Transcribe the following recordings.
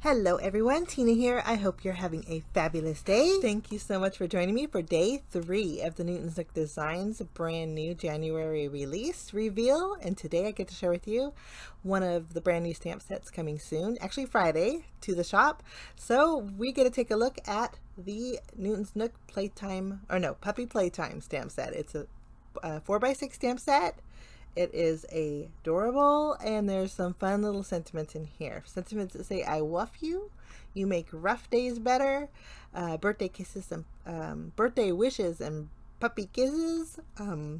Hello everyone, Tina here. I hope you're having a fabulous day. Thank you so much for joining me for day 3 of the Newton's Nook Designs brand new January release reveal. And today I get to share with you one of the brand new stamp sets coming soon, actually Friday, to the shop. So we get to take a look at the Newton's Nook Puppy Playtime Stamp Set. It's a 4x6 stamp set. It is adorable, and there's some fun little sentiments in here. Sentiments that say, I woof you, you make rough days better, birthday kisses and birthday wishes and puppy kisses,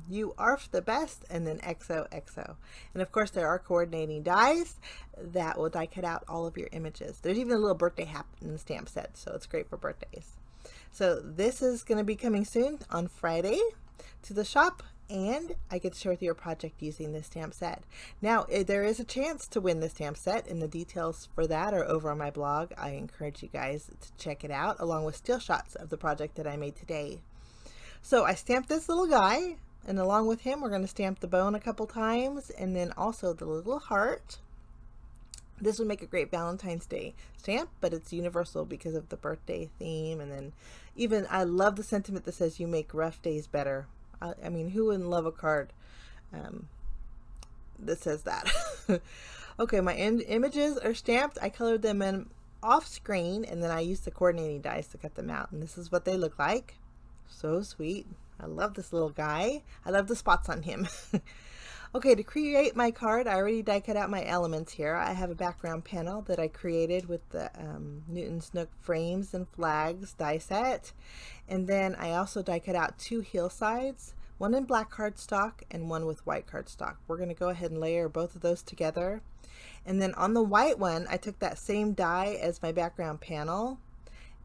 you arf the best, and then XOXO. And of course there are coordinating dies that will die cut out all of your images. There's even a little birthday hat in the stamp set, so it's great for birthdays. So this is going to be coming soon on Friday to the shop, and I get to share with you a project using this stamp set. Now, there is a chance to win this stamp set, and the details for that are over on my blog. I encourage you guys to check it out, along with still shots of the project that I made today. So I stamped this little guy, and along with him, we're going to stamp the bone a couple times, and then also the little heart. This would make a great Valentine's Day stamp, but it's universal because of the birthday theme. And then even, I love the sentiment that says, you make rough days better. I mean, who wouldn't love a card that says that? Okay, my images are stamped. I colored them in off screen, and then I used the coordinating dies to cut them out. And this is what they look like. So sweet. I love this little guy. I love the spots on him. Okay, to create my card, I already die cut out my elements here. I have a background panel that I created with the Newton's Nook frames and flags die set. And then I also die cut out 2 hillsides, one in black cardstock and one with white cardstock. We're going to go ahead and layer both of those together. And then on the white one, I took that same die as my background panel,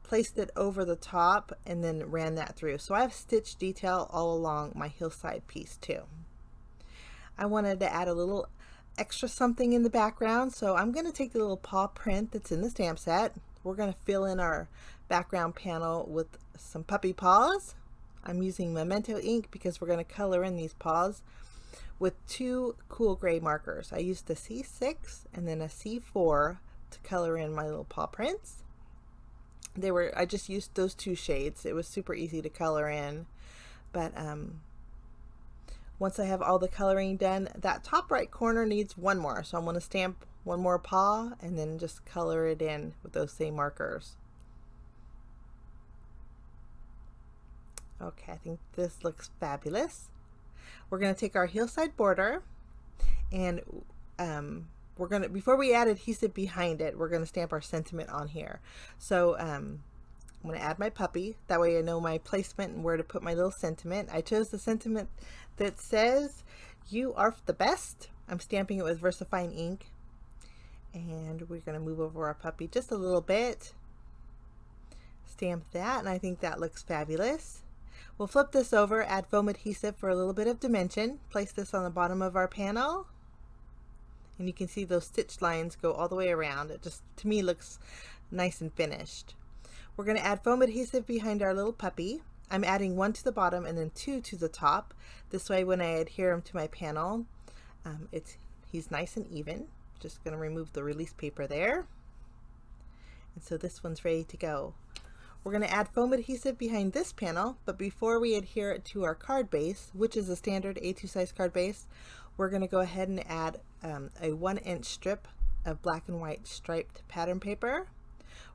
placed it over the top, and then ran that through. So I have stitch detail all along my hillside piece too. I wanted to add a little extra something in the background, so I'm going to take the little paw print that's in the stamp set. We're going to fill in our background panel with some puppy paws. I'm using Memento ink because we're going to color in these paws with 2 cool gray markers. I used a C6 and then a C4 to color in my little paw prints. I just used those 2 shades. It was super easy to color in, but once I have all the coloring done, that top right corner needs one more. So I'm going to stamp one more paw and then just color it in with those same markers. Okay, I think this looks fabulous. We're going to take our hillside border, and we're going to, before we add adhesive behind it, we're going to stamp our sentiment on here. So I'm going to add my puppy. That way I know my placement and where to put my little sentiment. I chose the sentiment that says, you are the best. I'm stamping it with VersaFine ink. And we're going to move over our puppy just a little bit. Stamp that, and I think that looks fabulous. We'll flip this over, add foam adhesive for a little bit of dimension. Place this on the bottom of our panel. And you can see those stitch lines go all the way around. It just, to me, looks nice and finished. We're going to add foam adhesive behind our little puppy. I'm adding 1 to the bottom and then 2 to the top. This way when I adhere him to my panel, he's nice and even. Just going to remove the release paper there. And so this one's ready to go. We're going to add foam adhesive behind this panel, but before we adhere it to our card base, which is a standard A2 size card base, we're going to go ahead and add a 1-inch strip of black and white striped pattern paper.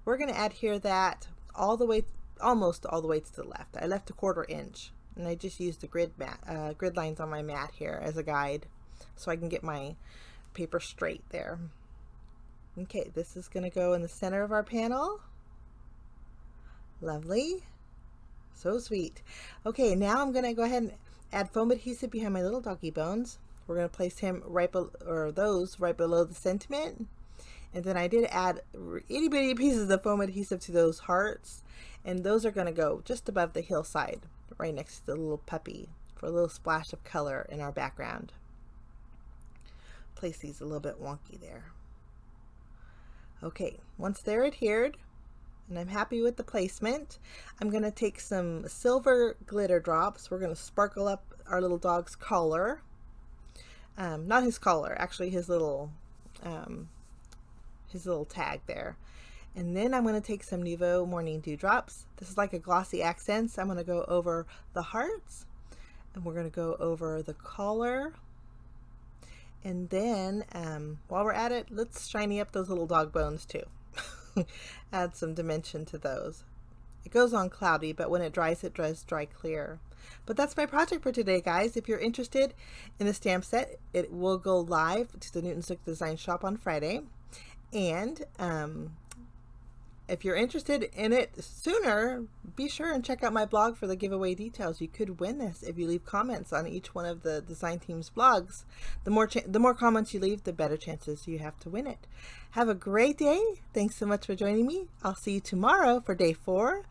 We're going to adhere that all the way, almost all the way to the left. I left a 1/4 inch, and I just used the grid lines on my mat here as a guide so I can get my paper straight there. Okay, this is going to go in the center of our panel. Lovely. So sweet. Okay, now I'm going to go ahead and add foam adhesive behind my little doggy bones. We're going to place him those right below the sentiment. And then I did add itty bitty pieces of foam adhesive to those hearts, and those are going to go just above the hillside, right next to the little puppy, for a little splash of color in our background. Place these a little bit wonky there. Okay, once they're adhered, and I'm happy with the placement, I'm going to take some silver glitter drops. We're going to sparkle up our little dog's collar. Not his collar, actually his little tag there. And then I'm going to take some Nouveau Morning Dewdrops. This is like a glossy accents. I'm going to go over the hearts, and we're going to go over the collar. And then while we're at it, let's shiny up those little dog bones too. Add some dimension to those. It goes on cloudy, but when it dries, it does dry clear. But that's my project for today, guys. If you're interested in the stamp set, it will go live to the Newton's Nook Design Shop on Friday. And if you're interested in it sooner, be sure and check out my blog for the giveaway details. You could win this if you leave comments on each one of the design team's blogs. The more comments you leave, the better chances you have to win it. Have a great day. Thanks so much for joining me. I'll see you tomorrow for day 4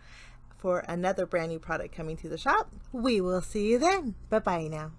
for another brand new product coming to the shop. We will see you then. Bye-bye now.